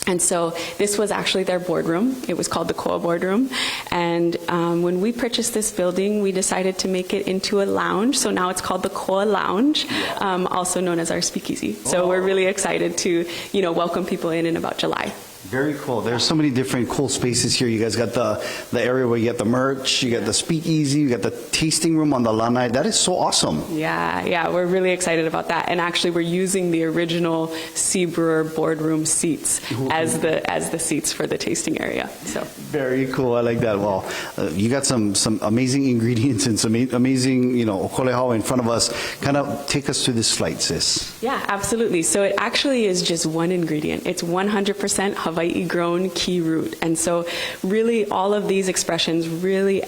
And so this was actually their boardroom. It was called the Koa Boardroom. And when we purchased this building, we decided to make it into a lounge. So now it's called the Koa Lounge, also known as our Speakeasy. So we're really excited to, welcome people in about July. Very cool. There's so many different cool spaces here. You guys got the area where you get the merch, you got the speakeasy, you got the tasting room on the lanai. That is so awesome. Yeah, we're really excited about that. And actually, we're using the original Sea Brewer boardroom seats as the seats for the tasting area. So very cool. I like that. Well, you got some amazing ingredients and some amazing, Okolehao in front of us. Kind of take us through this flight, sis. Yeah, absolutely. So it actually is just one ingredient. It's 100% Hawaii grown key root. And so really all of these expressions really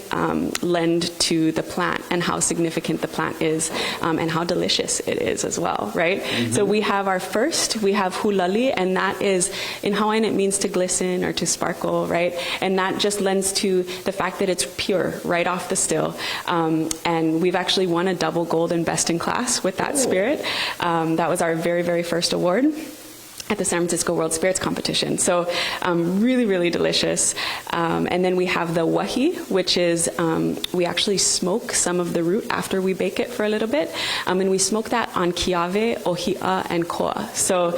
lend to the plant and how significant the plant is and how delicious it is as well, right? So we have our first, we have hulali, and that is, in Hawaiian it means to glisten or to sparkle, right? And that just lends to the fact that it's pure right off the still. And we've actually won a double gold and best in class with that spirit. That was our very, very first award at the San Francisco World Spirits Competition. So really, really delicious. And then we have the wahi, which is, we actually smoke some of the root after we bake it for a little bit. And we smoke that on kiave, ohia, and koa. So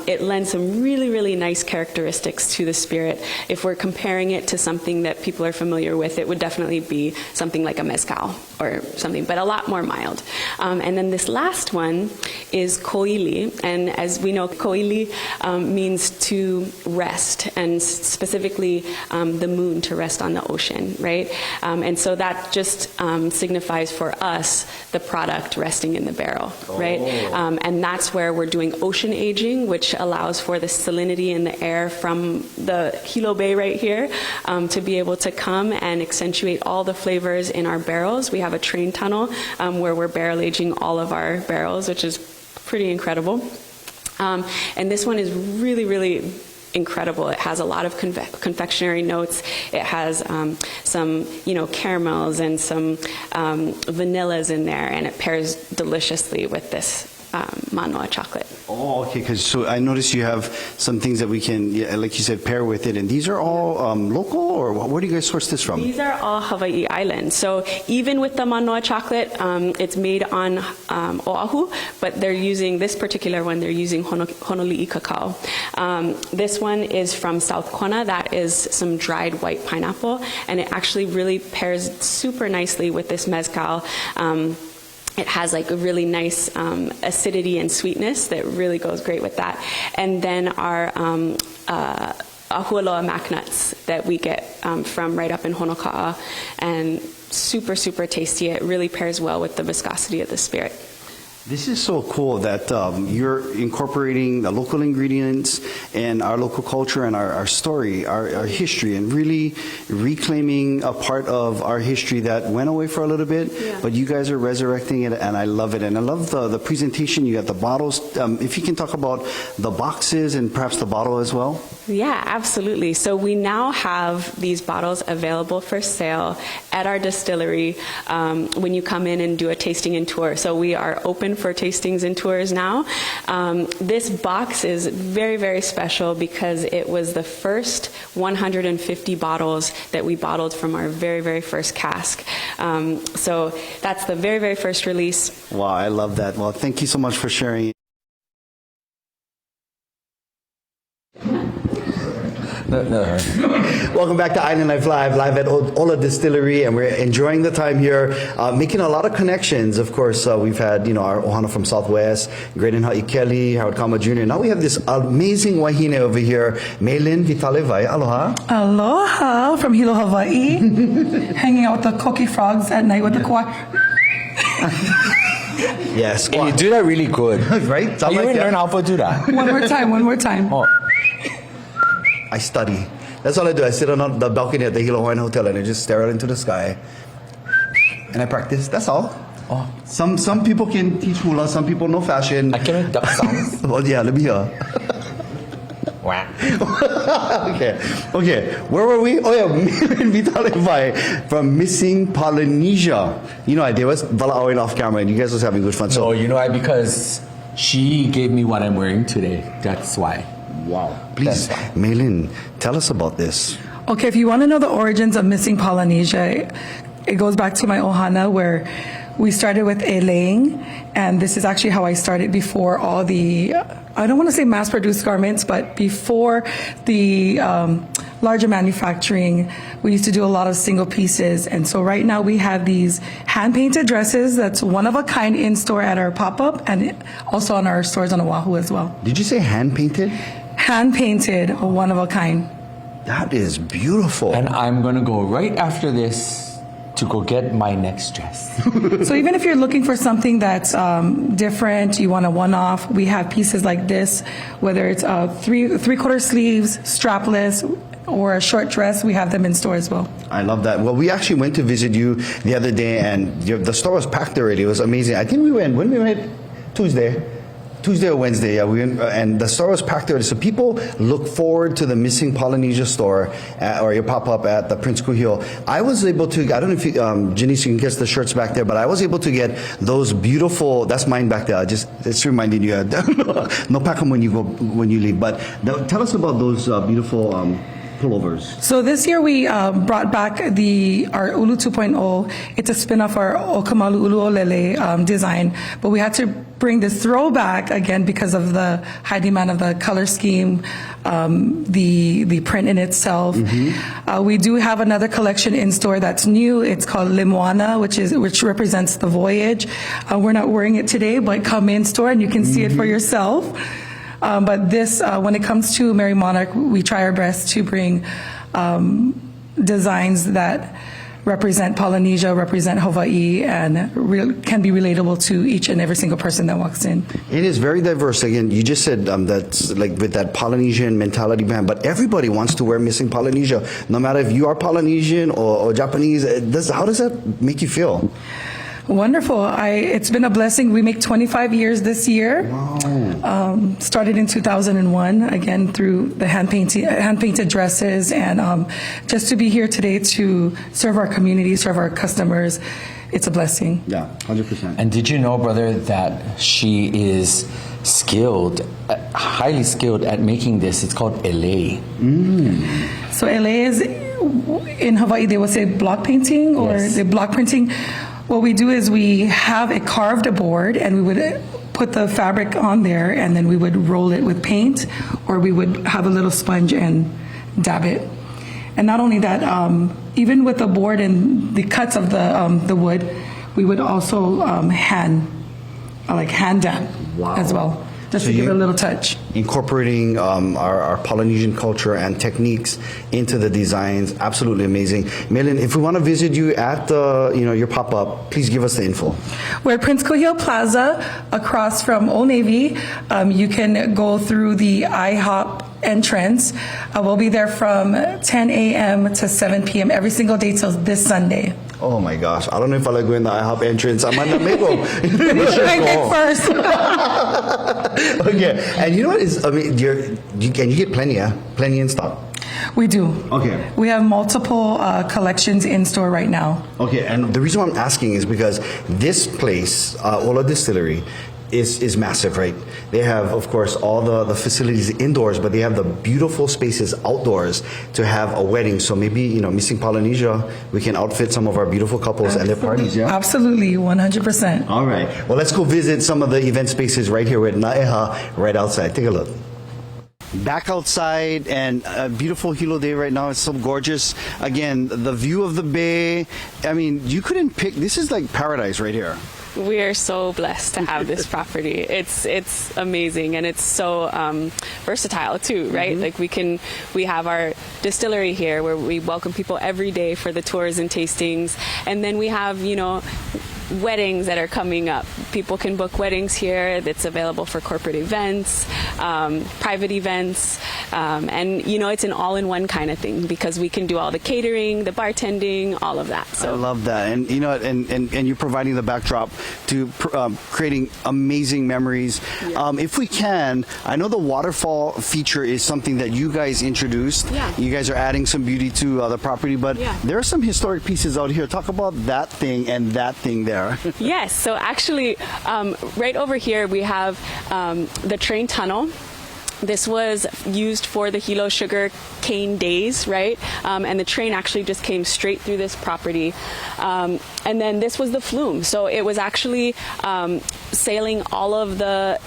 it lends some really, really nice characteristics to the spirit. If we're comparing it to something that people are familiar with, it would definitely be something like a mezcal or something, but a lot more mild. And then this last one is koili. And as we know, koili means to rest, and specifically the moon to rest on the ocean, right? And so that just signifies for us the product resting in the barrel, right? And that's where we're doing ocean aging, which allows for the salinity in the air from the Hilo Bay right here to be able to come and accentuate all the flavors in our barrels. We have a train tunnel where we're barrel aging all of our barrels, which is pretty incredible. And this one is really, really incredible. It has a lot of confectionery notes. It has some, caramels and some vanillas in there, and it pairs deliciously with this manoa chocolate. Oh, okay. Because so I noticed you have some things that we can, like you said, pair with it. And these are all local, or where do you guys source this from? These are all Hawaii Island. So even with the manoa chocolate, it's made on Oahu, but they're using this particular one. They're using Honolulu cacao. This one is from South Kona. That is some dried white pineapple, and it actually really pairs super nicely with this mezcal. It has like a really nice acidity and sweetness that really goes great with that. And then our ahualoa mac nuts that we get from right up in Honoka'a, and super, super tasty. It really pairs well with the viscosity of the spirit. This is so cool that you're incorporating the local ingredients and our local culture and our story, our history, and really reclaiming a part of our history that went away for a little bit, but you guys are resurrecting it, and I love it. And I love the presentation. You got the bottles. If you can talk about the boxes and perhaps the bottle as well. Yeah, absolutely. So we now have these bottles available for sale at our distillery when you come in and do a tasting and tour. So we are open for tastings and tours now. This box is very, very special because it was the first 150 bottles that we bottled from our very, very first cask. So that's the very, very first release. Wow, I love that. Well, thank you so much for sharing. Welcome back to Island Life live at Ola Distillery, and we're enjoying the time here, making a lot of connections. Of course, we've had our ohana from Southwest, Grayden Kelly, Howard Kama Jr. Now we have this amazing wahine over here, Maylin Vitalevai. Aloha. Aloha from Hilo Hawaii, hanging out with the coqui frogs at night with the choir. Yes, and you do that really good, right? You didn't learn how to do that. One more time. Oh. I study. That's all I do. I sit on the balcony at the Hilo Hawaiian Hotel and I just stare out into the sky. And I practice. That's all. Oh. Some people can teach hula. Some people know fashion. I can make duck sounds. Well, yeah, let me hear. Okay. Where were we? Oh yeah, Merrie Monarch from Missing Polynesia. I was Vala'oin off camera, and you guys was having good fun. So you know why? Because she gave me what I'm wearing today. That's why. Wow. Please, Maylin, tell us about this. Okay, if you want to know the origins of Missing Polynesia, it goes back to my ohana where We started with elaying, and this is actually how I started before all the, I don't want to say mass-produced garments, but before the larger manufacturing, we used to do a lot of single pieces. And so right now we have these hand-painted dresses that's one of a kind in store at our pop-up and also on our stores on Oahu as well. Did you say hand-painted? Hand-painted, one of a kind. That is beautiful. And I'm going to go right after this to go get my next dress. So even if you're looking for something that's different, you want a one-off, we have pieces like this, whether it's three-quarter sleeves, strapless, or a short dress, we have them in store as well. I love that. Well, we actually went to visit you the other day, and the store was packed already. It was amazing. I think we went, when we went, Tuesday or Wednesday, yeah, and the store was packed already. So people look forward to the Missing Polynesia store or your pop-up at the Prince Kuhio. I was able to, I don't know if you, Janice, you can guess the shirts back there, but I was able to get those beautiful, that's mine back there. It's reminding you, no pack them when you leave. But tell us about those beautiful pullovers. So this year we brought back our Ulu 2.0. It's a spin-off of our Okamalu Ulu Olele design, but we had to bring this throwback again because of the high demand of the color scheme, the print in itself. We do have another collection in store that's new. It's called Lemoana, which represents the voyage. We're not wearing it today, but come in store and you can see it for yourself. But this, when it comes to Merrie Monarch, we try our best to bring designs that represent Polynesia, represent Hawaii, and can be relatable to each and every single person that walks in. It is very diverse. Again, you just said that's like with that Polynesian mentality behind, but everybody wants to wear Missing Polynesia, no matter if you are Polynesian or Japanese. How does that make you feel? Wonderful. It's been a blessing. We make 25 years this year. Wow. Started in 2001, again, through the hand-painted dresses. And just to be here today to serve our community, serve our customers, it's a blessing. Yeah, 100%. And did you know, brother, that she is skilled, highly skilled at making this? It's called elay. So elay is, in Hawaii, they would say block painting or the block printing. What we do is we have a carved board and we would put the fabric on there and then we would roll it with paint, or we would have a little sponge and dab it. And not only that, even with the board and the cuts of the wood, we would also hand dab as well, just to give it a little touch. Incorporating our Polynesian culture and techniques into the designs, absolutely amazing. Melin, if we want to visit you at your pop-up, please give us the info. We're at Prince Kuhio Plaza, across from Old Navy. You can go through the IHOP entrance. We'll be there from 10 a.m. to 7 p.m. every single day till this Sunday. Oh my gosh, I don't know if I like going to the IHOP entrance. I'm on the Mego. First. Okay, and you know what is, I mean, you get plenty in stock. We do. Okay. We have multiple collections in store right now. Okay, and the reason why I'm asking is because this place, Ola Distillery, is massive, right? They have, of course, all the facilities indoors, but they have the beautiful spaces outdoors to have a wedding. So maybe, Missing Polynesia, we can outfit some of our beautiful couples and their parties, yeah? Absolutely, 100%. All right. Well, let's go visit some of the event spaces right here with Naeha right outside. Take a look. Back outside, and a beautiful Hilo day right now. It's so gorgeous. Again, the view of the bay. I mean, you couldn't pick. This is like paradise right here. We are so blessed to have this property. It's amazing, and it's so versatile too, right? Like we have our distillery here where we welcome people every day for the tours and tastings, and then we have weddings that are coming up. People can book weddings here. That's available for corporate events, private events, and it's an all-in-one kind of thing because we can do all the catering, the bartending, all of that. So I love that, and and you're providing the backdrop to creating amazing memories. Yeah. If we can, I know the waterfall feature is something that you guys introduced. Yeah. You guys are adding some beauty to the property, but there are some historic pieces out here. Talk about that thing and that thing there. Yes, so actually right over here we have the train tunnel. This was used for the Hilo sugar cane days, right? And the train actually just came straight through this property. And then this was the flume. So it was actually sailing all of the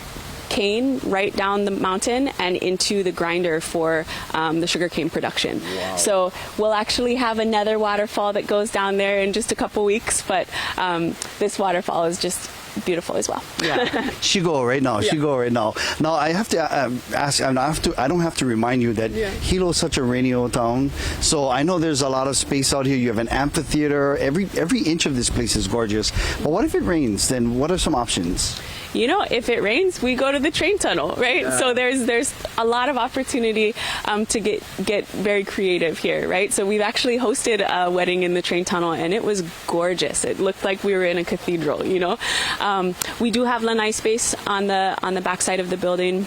cane right down the mountain and into the grinder for the sugarcane production. Wow. So we'll actually have another waterfall that goes down there in just a couple weeks, but this waterfall is just beautiful as well. Yeah. She go right now. She go right now. Now I have to ask. I don't have to remind you that Hilo is such a rainy old town. So I know there's a lot of space out here. You have an amphitheater. Every inch of this place is gorgeous. But what if it rains? Then what are some options? You know, if it rains, we go to the train tunnel, right? Yeah. So there's a lot of opportunity to get very creative here, right? So we've actually hosted a wedding in the train tunnel, and it was gorgeous. It looked like we were in a cathedral, you know. We do have lanai space on the backside of the building.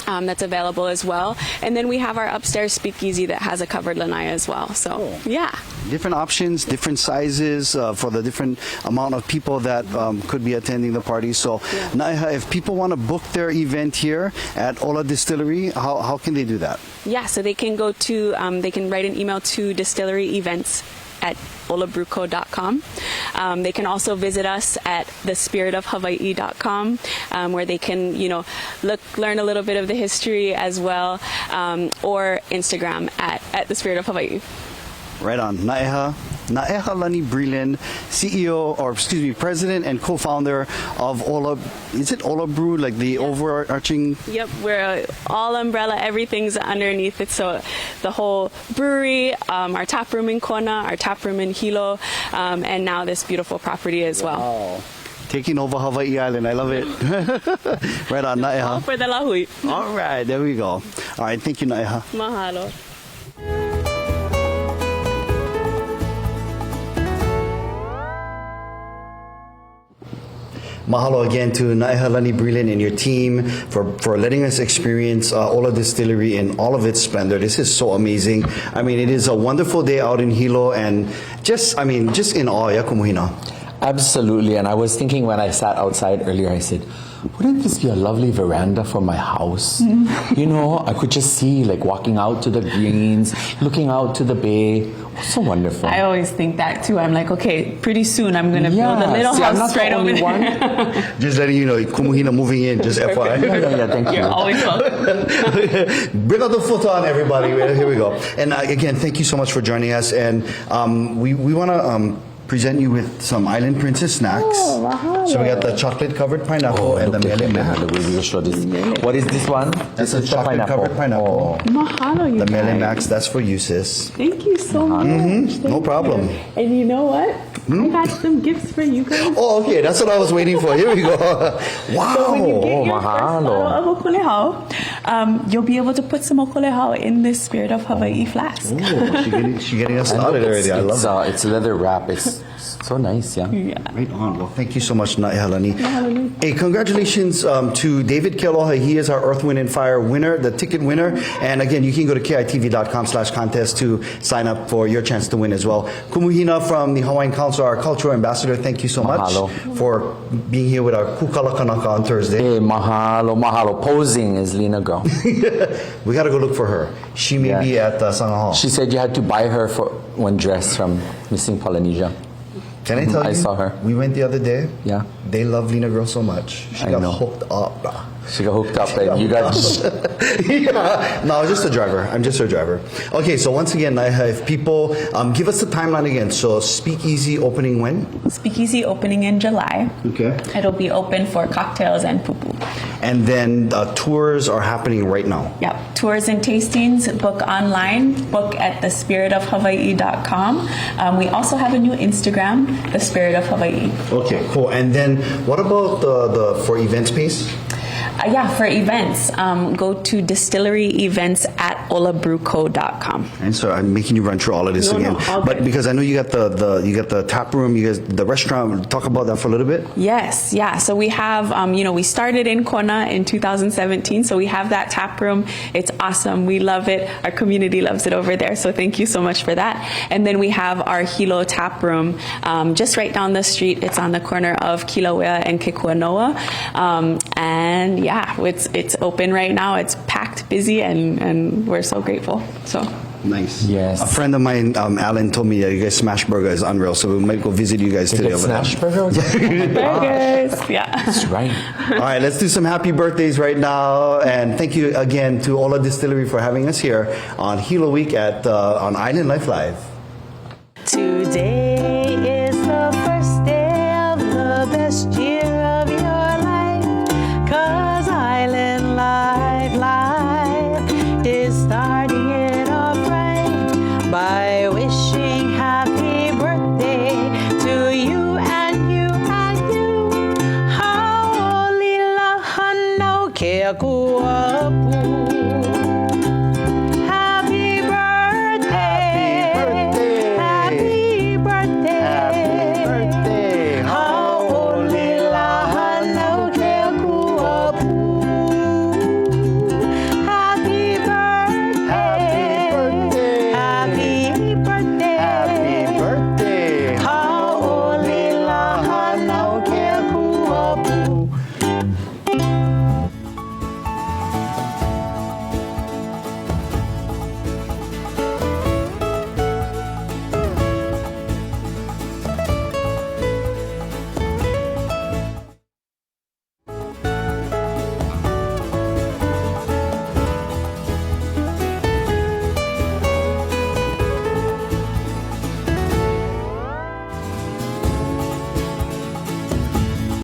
That's available as well. And then we have our upstairs speakeasy that has a covered lanai as well. So, yeah. Different options, different sizes for the different amount of people that could be attending the party. So, Naiha, if people want to book their event here at Ola Distillery, how can they do that? Yeah, so they can go to, they can write an email to Distillery Events at olabrewco.com. They can also visit us at thespiritofhawaii.com, where they can, learn a little bit of the history as well, or Instagram at the Spirit of Hawaii. Right on. Naiha Lani Breland, President and co-founder of Ola. Is it Ola Brew, like the overarching? Yep, we're all umbrella. Everything's underneath it. So the whole brewery, our tap room in Kona, our tap room in Hilo, and now this beautiful property as well. Taking over Hawaii Island. I love it. Right on, Naiha. All for the lahui. All right, there we go. All right, thank you, Naiha. Mahalo. Mahalo again to Naiha Lani Breland and your team for letting us experience Ola Distillery in all of its splendor. This is so amazing. I mean, it is a wonderful day out in Hilo, and just in awe, ya Kumu Hina. Absolutely, and I was thinking when I sat outside earlier, I said, wouldn't this be a lovely veranda for my house? I could just see, like, walking out to the greens, looking out to the bay. So wonderful. I always think that too. I'm like, okay, pretty soon I'm going to build a little house right over there. Just letting you know, Kumu Hina moving in, just FYI. Yeah, thank you. You're always welcome. Bring out the futon, everybody. Here we go. And again, thank you so much for joining us. And we want to present you with some Island Princess snacks. So we got the chocolate covered pineapple and the mele mac. What is this one? That's a chocolate covered pineapple. Mahalo, you The mele guys. macs, that's for you, sis. Thank you so much. No problem. And you know what? I got some gifts for you guys. Oh, okay, that's what I was waiting for. Here we go. Wow. So when you get your first bottle of Okolehao, you'll be able to put some Okolehao in this Spirit of Hawaii flask. Ooh, she's getting us started already. I love it. It's leather wrap. It's so nice, yeah. Right on. Well, thank you so much, Naiha Lani. Hey, congratulations to David Kealoha. He is our Earth, Wind, and Fire winner, the ticket winner. And again, you can go to kitv.com/contest to sign up for your chance to win as well. Kumu Hina from the Hawaiian Council, our cultural ambassador, thank you so much for being here with our Kukala Kanaka on Thursday. Hey, mahalo. Posing as Lena girl. We got to go look for her. She may be at Sangahao. She said you had to buy her for one dress from Missing Polynesia. Can I tell you? I saw her. We went the other day. Yeah. They love Lena Girl so much. She got hooked up. She got hooked up and you got... No, I'm just a driver. I'm just her driver. Okay, so once again, if people, give us the timeline again. So Speakeasy opening when? Speakeasy opening in July. Okay. It'll be open for cocktails and pupu. And then tours are happening right now. Yep. Tours and tastings, book online, book at thespiritofhawaii.com. We also have a new Instagram, The Spirit of Hawaii. Okay, cool. And then what about the for event space? For events, go to Distillery Events at olabrewco.com. And so I'm making you run through all of this again. But because I know you got the tap room, you guys the restaurant. Talk about that for a little bit. Yes, yeah. So we have, we started in Kona in 2017. So we have that tap room. It's awesome. We love it. Our community loves it over there. So thank you so much for that. And then we have our Hilo tap room just right down the street. It's on the corner of Kilauea and Kekuanoa. And it's open right now. It's packed packed, busy, and we're so grateful. So. Nice. Yes. A friend of mine, Alan, told me that you guys smash burger is unreal, so we might go visit you guys today over there. Smash burger? Burgers. Yeah. That's right. All right, let's do some happy birthdays right now, and thank you again to Ola Distillery for having us here on Hilo Week on Island Life Live. Today is the first day of the best year of your life, 'cause Island Life Live is starting it off right by wishing happy birthday to you and you and you. Haolila hano ke akua.